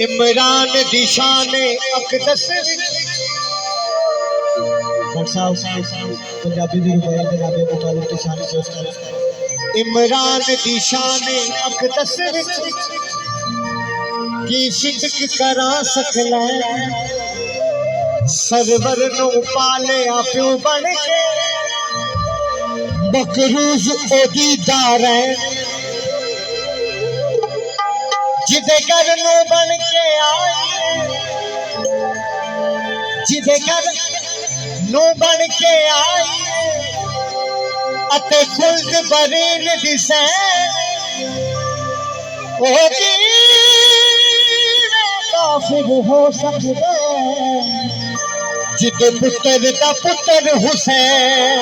इमरान दिशान अकदस पंजाबी भी रुपये जनाबे मुतालिब दिशान इमरान दिशान अकदस की सिदक करा सकला सरवर नु पाले प्यो बन के बकरूज ओदी दार है जिदे घर नु बन के आए जिदे घर नु बन के आए अते खुल्द बरीन दिसे ओदी काफिर हो सकदा जिदे पुत्र दा पुत्र हुसैन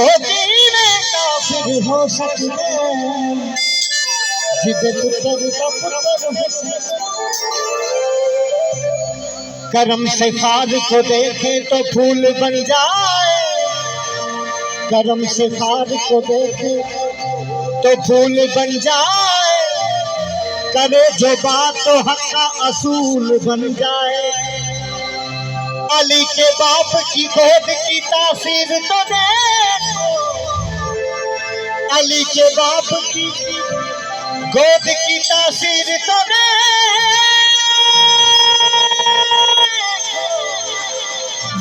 ओदी काफिर हो सकदा जिदे पुत्र दा पुत्र हुसैन करम से खाद को देखे तो फूल बन जाए करम से खाद को देखे तो फूल बन जाए करे जो बात तो हक का असूल बन जाए अली के बाप की गोद की तासीर तो देखो अली के बाप की गोद की तासीर तो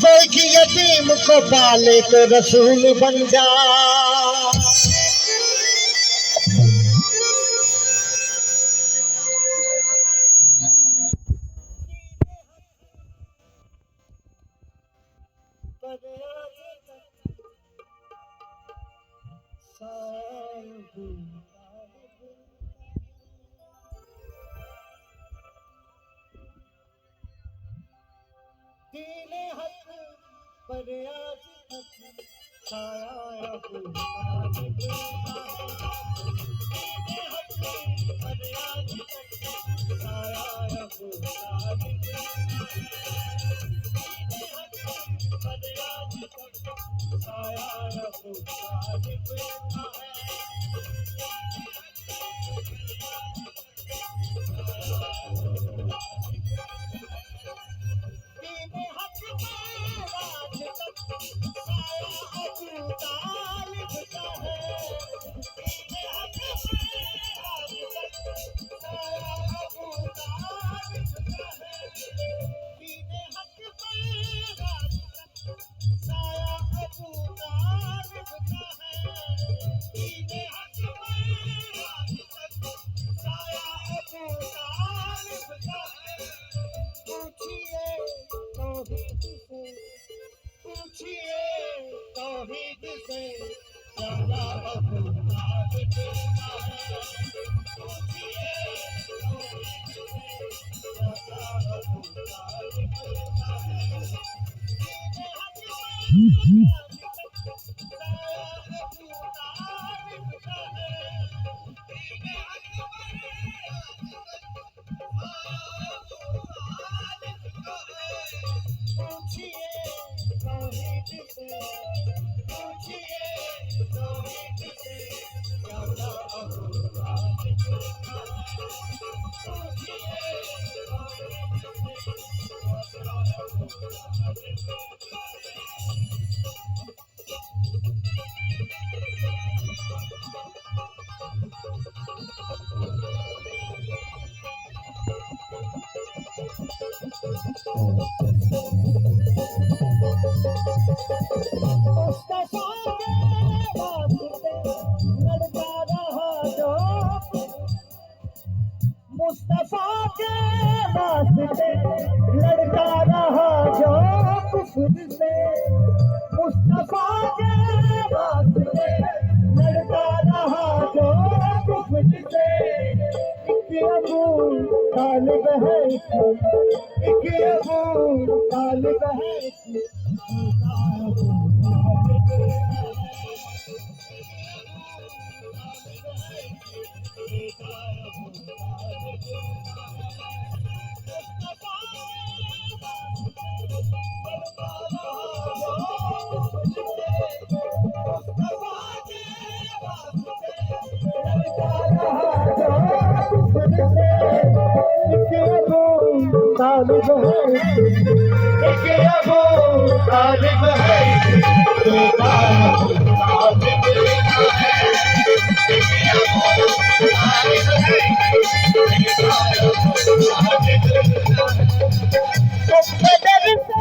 वो की यतीम को पाले तो रसूल बन जा पर आज साया मुस्तफा के वास्ते लड़का रहा जो कुफर से मुस्तफा के वास्ते लड़का रहा जो कुफर से एक अबू तालिब है एक अबू तालिब है तालिब है, एक अबू तालिब है, बेटा अबू तालिब है, एक अबू तालिब है, बेटा अबू तालिब है। तो बदर से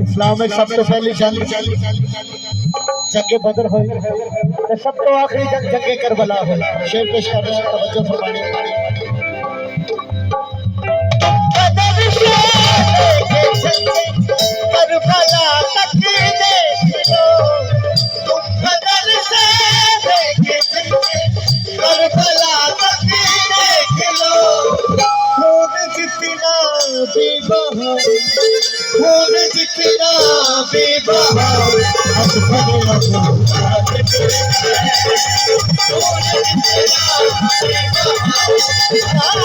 इस्लाम में सबसे पहली जंग बदर हुई, सब तो आखिरी जंग करबला है। शेर पेश कर रहे हैं, तवज्जो फरमाइए। बदर से करबला तक देख लो, तुम बदर से करबला तक देख लो, खून जितना भी बहा, खून जितना भी बहा, अब भरे अबू तालिब है, खून जितना भी बहा,